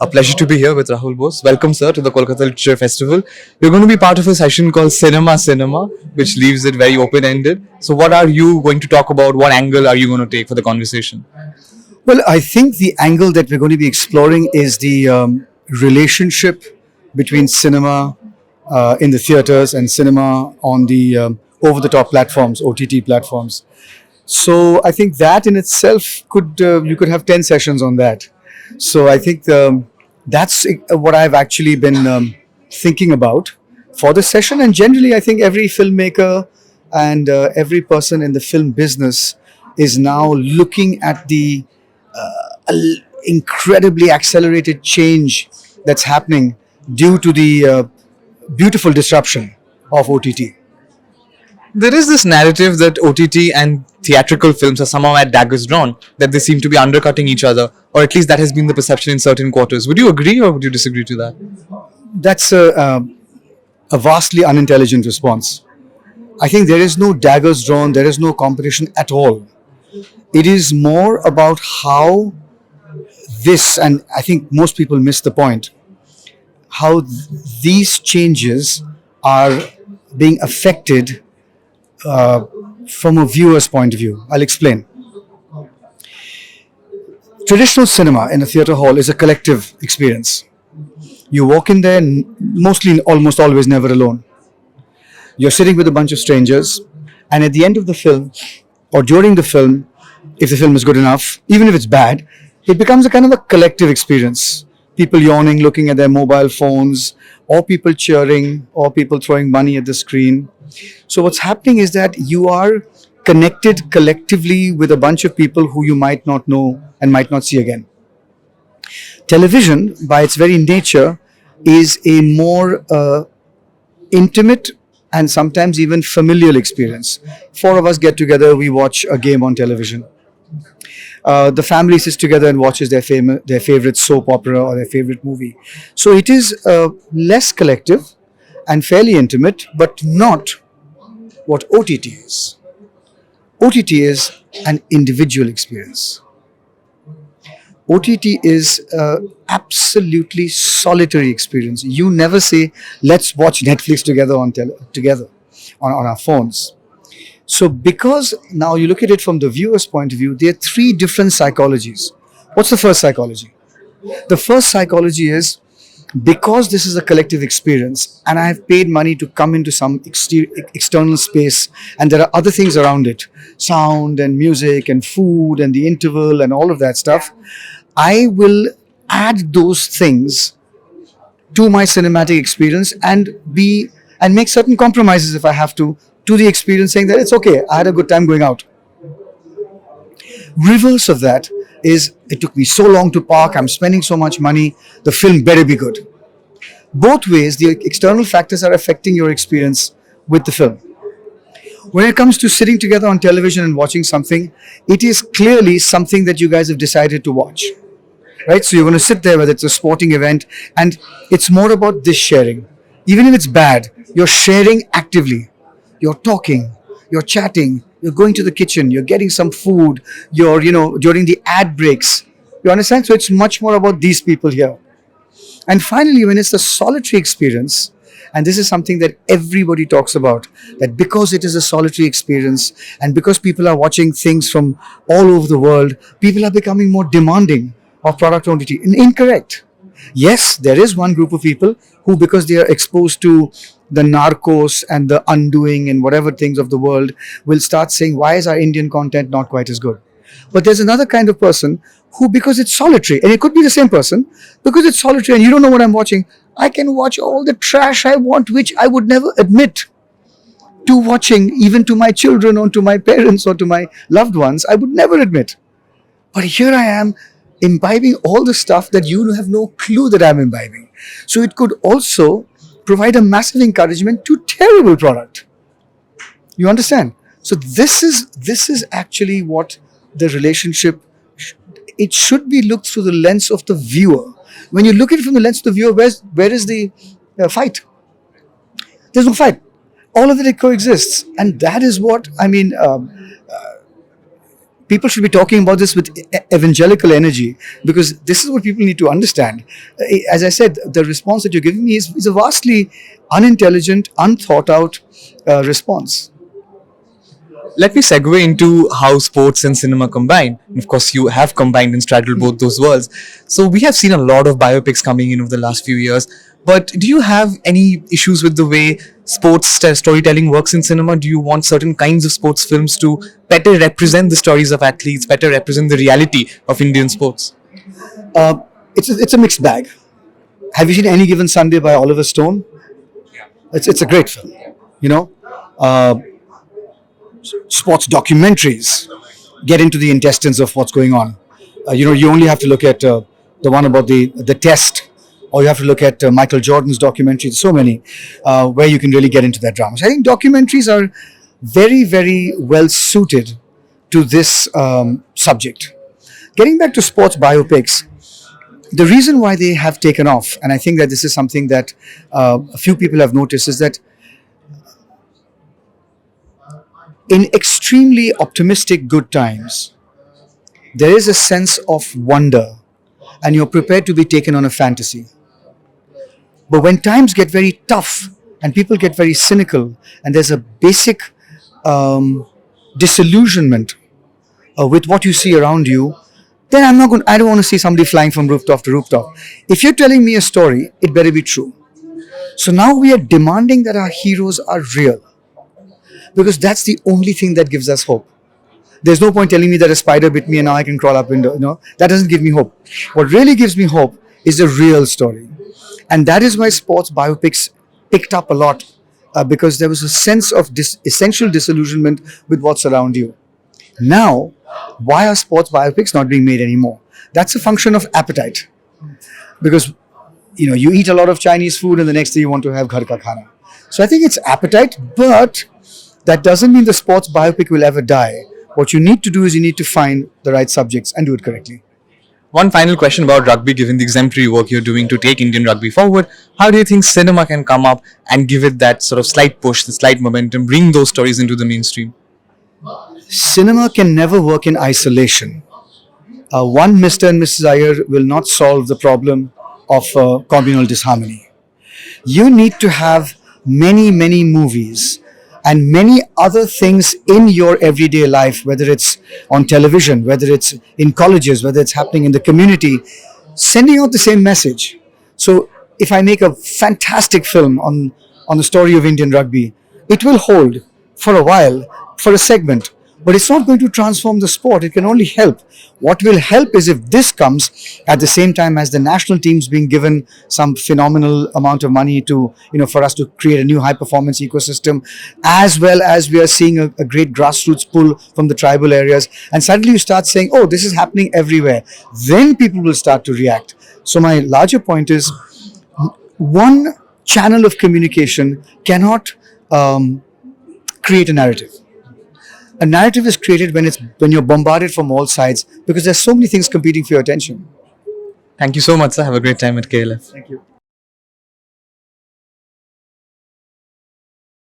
A pleasure to be here with Rahul Bose. Welcome, sir, to the Kolkata Literature Festival. You're going to be part of a session called Cinema, which leaves it very open ended. So, what are you going to talk about? What angle are you going to take for the conversation? Well, I think the angle that we're going to be exploring is the relationship between cinema in the theaters and cinema on the over the top platforms, OTT platforms. So I think that in itself could you could have 10 sessions on that. So I think that's what I've actually been thinking about for this session. And generally, I think every filmmaker and every person in the film business is now looking at the incredibly accelerated change that's happening due to the beautiful disruption of OTT. There is this narrative that OTT and theatrical films are somehow at daggers drawn, that they seem to be undercutting each other, or at least that has been the perception in certain quarters. Would you agree or would you disagree to that? That's a vastly unintelligent response. I think there is no daggers drawn, there is no competition at all. It is more about how this, and I think most people miss the point, how these changes are being affected from a viewer's point of view. I'll explain. Traditional cinema in a theatre hall is a collective experience. You walk in there, mostly, almost always, never alone. You're sitting with a bunch of strangers, and at the end of the film, or during the film, if the film is good enough, even if it's bad, it becomes a kind of a collective experience. People yawning, looking at their mobile phones, or people cheering, or people throwing money at the screen. So what's happening is that you are connected collectively with a bunch of people who you might not know and might not see again. Television, by its very nature, is a more intimate and sometimes even familial experience. Four of us get together, we watch a game on television. The family sits together and watches their favorite soap opera or their favorite movie. So it is less collective and fairly intimate, but not what OTT is. OTT is an individual experience. OTT is absolutely solitary experience. You never say, "Let's watch Netflix together on our phones." So, because now you look at it from the viewer's point of view, there are three different psychologies. What's the first psychology? The first psychology is, because this is a collective experience and I have paid money to come into some external space and there are other things around it, sound and music and food and the interval and all of that stuff, I will add those things to my cinematic experience and make certain compromises if I have to the experience, saying that it's okay, I had a good time going out. Reverse of that is, it took me so long to park, I'm spending so much money, the film better be good. Both ways, the external factors are affecting your experience with the film. When it comes to sitting together on television and watching something, it is clearly something that you guys have decided to watch. Right? So you're going to sit there, whether it's a sporting event, and it's more about this sharing. Even if it's bad, you're sharing actively. You're talking, you're chatting, you're going to the kitchen, you're getting some food, you're, during the ad breaks. You understand? So it's much more about these people here. And finally, when it's the solitary experience, and this is something that everybody talks about, that because it is a solitary experience and because people are watching things from all over the world, people are becoming more demanding of product OTT. Incorrect. Yes, there is one group of people who, because they are exposed to the narcos and the undoing and whatever things of the world, will start saying, why is our Indian content not quite as good? But there's another kind of person who, because it's solitary, and it could be the same person, because it's solitary and you don't know what I'm watching, I can watch all the trash I want, which I would never admit to watching, even to my children or to my parents or to my loved ones. I would never admit. But here I am, imbibing all the stuff that you have no clue that I'm imbibing. So it could also provide a massive encouragement to terrible product. You understand? So this is actually what the relationship, it should be looked through the lens of the viewer. When you look at it from the lens of the viewer, where is the fight? There's no fight. All of it coexists. And that is what, people should be talking about this with evangelical energy, because this is what people need to understand. As I said, the response that you're giving me is a vastly unintelligent, unthought out response. Let me segue into how sports and cinema combine. Of course, you have combined and straddled both those worlds. So we have seen a lot of biopics coming in over the last few years. But do you have any issues with the way sports storytelling works in cinema? Do you want certain kinds of sports films to better represent the stories of athletes, better represent the reality of Indian sports? It's a mixed bag. Have you seen Any Given Sunday by Oliver Stone? It's a great film. You know, sports documentaries get into the intestines of what's going on. You only have to look at the one about the test, or you have to look at Michael Jordan's documentary. There's so many where you can really get into that drama. So I think documentaries are very, very well suited to this subject. Getting back to sports biopics, the reason why they have taken off, and I think that this is something that a few people have noticed, is that in extremely optimistic good times, there is a sense of wonder and you're prepared to be taken on a fantasy. But when times get very tough and people get very cynical and there's a basic disillusionment with what you see around you, then I don't want to see somebody flying from rooftop to rooftop. If you're telling me a story, it better be true. So now we are demanding that our heroes are real, because that's the only thing that gives us hope. There's no point telling me that a spider bit me and now I can crawl up window. No, that doesn't give me hope. What really gives me hope is the real story. And that is why sports biopics picked up a lot, because there was a sense of essential disillusionment with what's around you. Now, why are sports biopics not being made anymore? That's a function of appetite. Because, you eat a lot of Chinese food and the next day you want to have ghar ka khana. So I think it's appetite, but that doesn't mean the sports biopic will ever die. What you need to do is you need to find the right subjects and do it correctly. One final question about rugby, given the exemplary work you're doing to take Indian rugby forward. How do you think cinema can come up and give it that sort of slight push, the slight momentum, bring those stories into the mainstream? Cinema can never work in isolation. One Mr. and Mrs. Iyer will not solve the problem of communal disharmony. You need to have many, many movies and many other things in your everyday life, whether it's on television, whether it's in colleges, whether it's happening in the community, sending out the same message. So if I make a fantastic film on the story of Indian rugby, it will hold for a while, for a segment, but it's not going to transform the sport. It can only help. What will help is if this comes at the same time as the national teams being given some phenomenal amount of money to, for us to create a new high performance ecosystem, as well as we are seeing a great grassroots pull from the tribal areas. And suddenly you start saying, oh, this is happening everywhere. Then people will start to react. So my larger point is, one channel of communication cannot create a narrative. A narrative is created when you're bombarded from all sides, because there's so many things competing for your attention. Thank you so much, sir. Have a great time at KLF. Thank you.